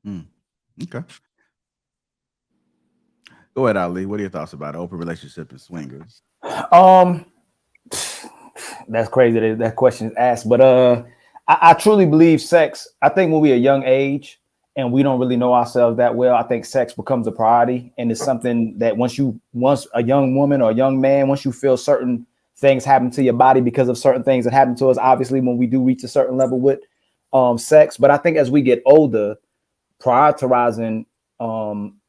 Mm. Okay. Go ahead, Ali. What are your thoughts about open relationship and swingers? Um, that's crazy that question is asked, but I truly believe sex. I think when we're a young age and we don't really know ourselves that well, I think sex becomes a priority, and it's something that once a young woman or a young man, once you feel certain things happen to your body because of certain things that happen to us, obviously when we do reach a certain level with sex. But I think as we get older, prioritizing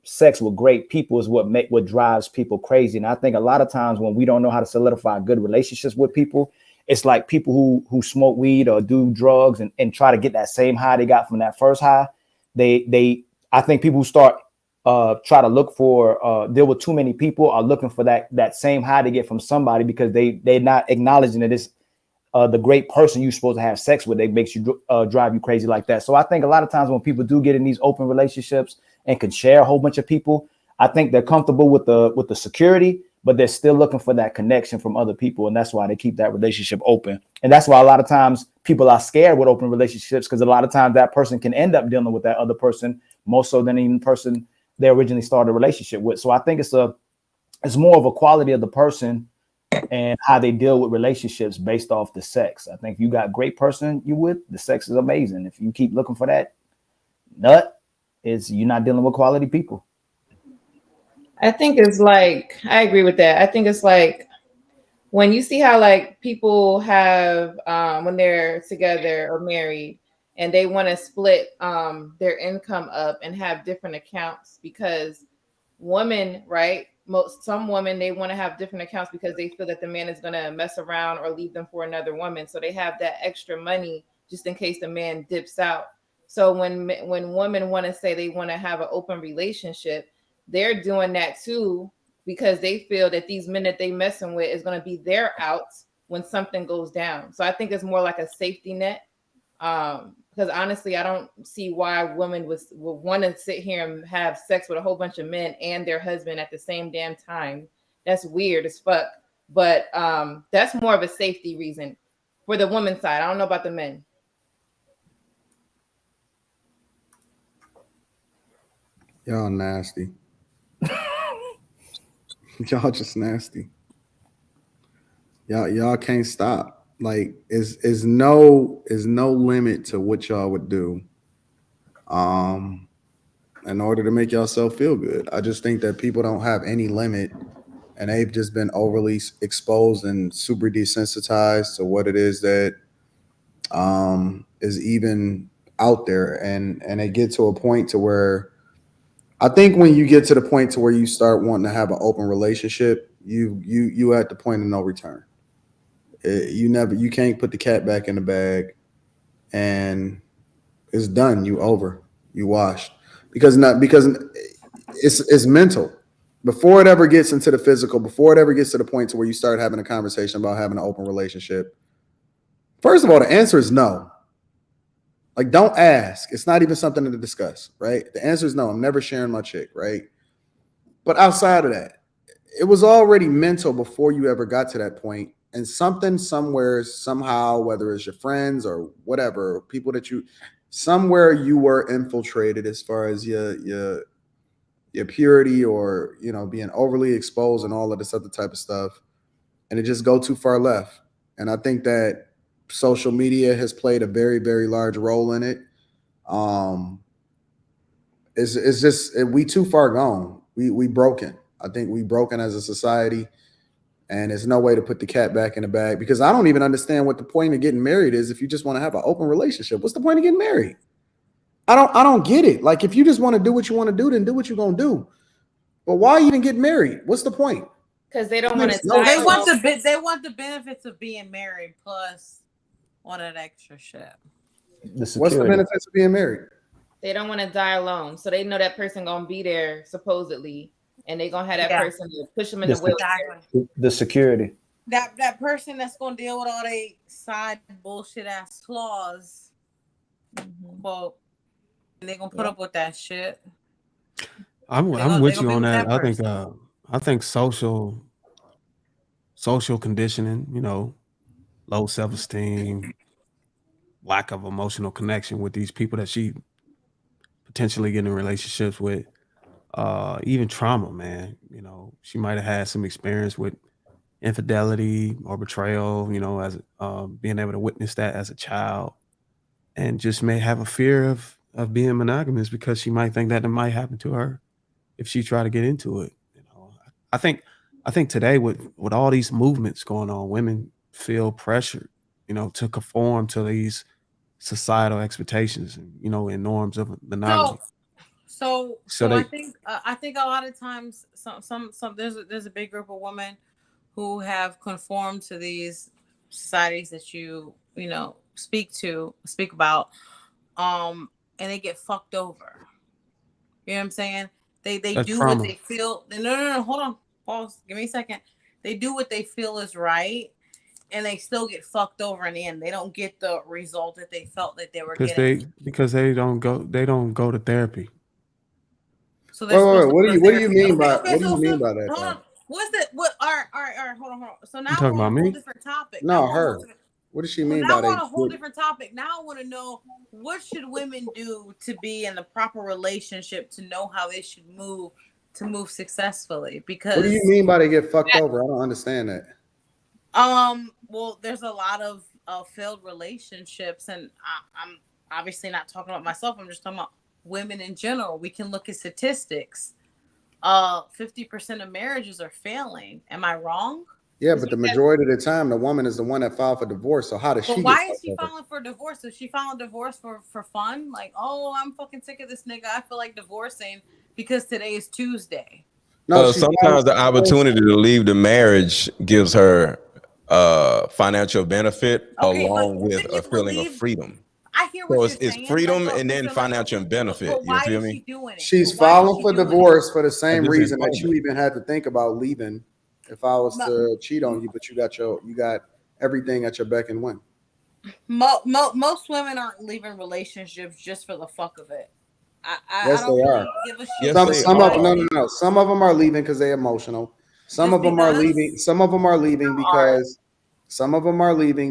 sex with great people is what drives people crazy. And I think a lot of times when we don't know how to solidify good relationships with people, it's like people who smoke weed or do drugs and try to get that same high they got from that first high. They I think people who start try to look for deal with too many people are looking for that same high they get from somebody because they're not acknowledging that it's the great person you're supposed to have sex with, that makes you drive you crazy like that. So I think a lot of times when people do get in these open relationships and can share a whole bunch of people, I think they're comfortable with the security, but they're still looking for that connection from other people, and that's why they keep that relationship open. And that's why a lot of times people are scared with open relationships because a lot of times that person can end up dealing with that other person more so than even the person they originally started a relationship with. So I think it's more of a quality of the person and how they deal with relationships based off the sex. I think if you got a great person you with, the sex is amazing. If you keep looking for that nut, it's you're not dealing with quality people. I think it's like I agree with that. I think it's like when you see how like people have when they're together or married and they want to split their income up and have different accounts because women, right? Some women they want to have different accounts because they feel that the man is going to mess around or leave them for another woman, so they have that extra money just in case the man dips out. So when women want to say they want to have an open relationship, they're doing that too because they feel that these men that they messing with is going to be their outs when something goes down. So I think it's more like a safety net. Because honestly, I don't see why women would want to sit here and have sex with a whole bunch of men and their husband at the same damn time. That's weird as fuck. But that's more of a safety reason for the women's side. I don't know about the men. Y'all nasty. Y'all just nasty. Y'all can't stop. Like is no limit to what y'all would do um in order to make yourself feel good. I just think that people don't have any limit, and they've just been overly exposed and super desensitized to what it is that is even out there, and they get to a point to where I think when you get to the point to where you start wanting to have an open relationship, you at the point of no return. You can't put the cat back in the bag, and it's done. You over. You washed because it's mental. Before it ever gets into the physical, before it ever gets to the point to where you start having a conversation about having an open relationship, first of all, the answer is no. Like, don't ask. It's not even something to discuss, right? The answer is no. I'm never sharing my chick, right? But outside of that, it was already mental before you ever got to that point. And something somewhere, somehow, whether it's your friends or whatever, people that somewhere you were infiltrated as far as your purity, or being overly exposed and all of this other type of stuff, and it just go too far left. And I think that social media has played a very, very large role in it. Um, it's just we too far gone. We broken. I think we broken as a society, and there's no way to put the cat back in the bag, because I don't even understand what the point of getting married is if you just want to have an open relationship. What's the point of getting married? I don't get it. Like, if you just want to do what you want to do, then do what you're gonna do. But why even get married? What's the point? Because they It don't want to makes no die alone. sense. They want the benefits of being married plus all that extra shit. The What's the security. benefits of being married? They don't want to die alone. So they know that person gonna be there supposedly, and they gonna have that Yeah, person to push them in The, the se- wheelchair. exactly. the security. That person that's gonna deal with all they side bullshit ass flaws. Mhm. Well, they gonna put Yeah. up with that shit. I'm They with gonna you be on with that. that person. I think social conditioning, low self esteem, lack of emotional connection with these people that she potentially getting in relationships with even trauma, man. You know, she might have had some experience with infidelity or betrayal, you know, as being able to witness that as a child, and just may have a fear of being monogamous because she might think that it might happen to her if she try to get into it. You know, I think I think today with all these movements going on, women feel pressured, you know, to conform to these societal expectations and, you know, and norms of monogamy. So So I they think a lot of times some there's a big group of women who have conformed to these societies that you know speak about, and they get fucked over. You know what I'm saying? They that's do what trauma they feel. No, hold on, pause. Give me a second. They do what they feel is right, and they still get fucked over in the end. They don't get the result that they felt that they were getting. because they don't go to therapy. So Wait, they're wait, supposed wait. to go to What do you therapy. mean Okay, by okay. that Hold though? on. What's that? What? All right. Hold on. So You now talking we're on about a whole me? different topic. No, her. What does she So mean now by we're they? on a whole different topic. Now I want to know, what should women do to be in the proper relationship to know how they should move to move successfully? What do you Because mean by they get fucked over? I don't understand that. well, there's a lot of failed relationships, and I'm obviously not talking about myself. I'm just talking about women in general. We can look at statistics. 50% of marriages are failing. Am I wrong? Yeah, but the majority of the time, the woman is the one that filed for divorce. So how does But she get why is fucked she over? filing for divorce? Is she filing divorce for fun? Like, oh, I'm fucking sick of this nigga. I feel like divorcing because today is Tuesday. No, she Sometimes filed the for divorce. opportunity to leave the marriage gives her financial benefit Okay, but along with wouldn't a you feeling of believe? freedom. I hear So what you're it's saying. freedom and then financial benefit. But You why feel is me? she doing it? She's But why is filing she for doing it? divorce for the I same just reason that explained you it. even had to think about leaving. If I was to cheat on you, but you got everything at your beck and win. Most women aren't leaving relationships just for the fuck of it. I Yes, they don't are. really give a shit. Yes, what they Some of are. no. Some of them are leaving because they're emotional. Some Just of them are because leaving. Some of them are leaving are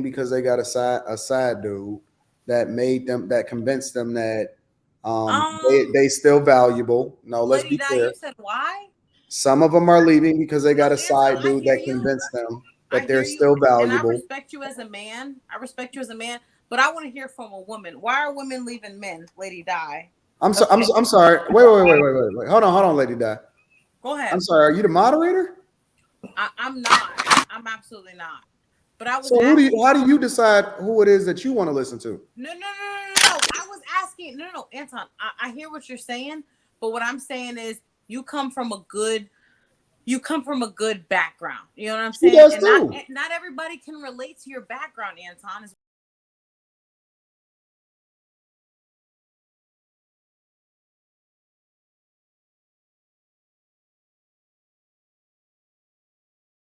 because they got a side dude that convinced them that they still valuable. No, let's Lady be Di, you clear. said why? Some of them are leaving because they No, got a Anton, side I dude hear that you. convinced them I that they're hear you, still and I valuable. respect you as a man. But I want to hear from a woman. Why are women leaving men, Lady Di? I'm sorry. Wait. Hold on, Lady Di. Go ahead. I'm sorry. Are you the moderator? I'm not. I'm absolutely not. But I was So asking. how do you decide who it is that you want to listen to? No. I was asking. No, Anton. I hear what you're saying, but what I'm saying is you come from a good background. You know what I'm She saying? does And too. not everybody can relate to your background, Anton. Is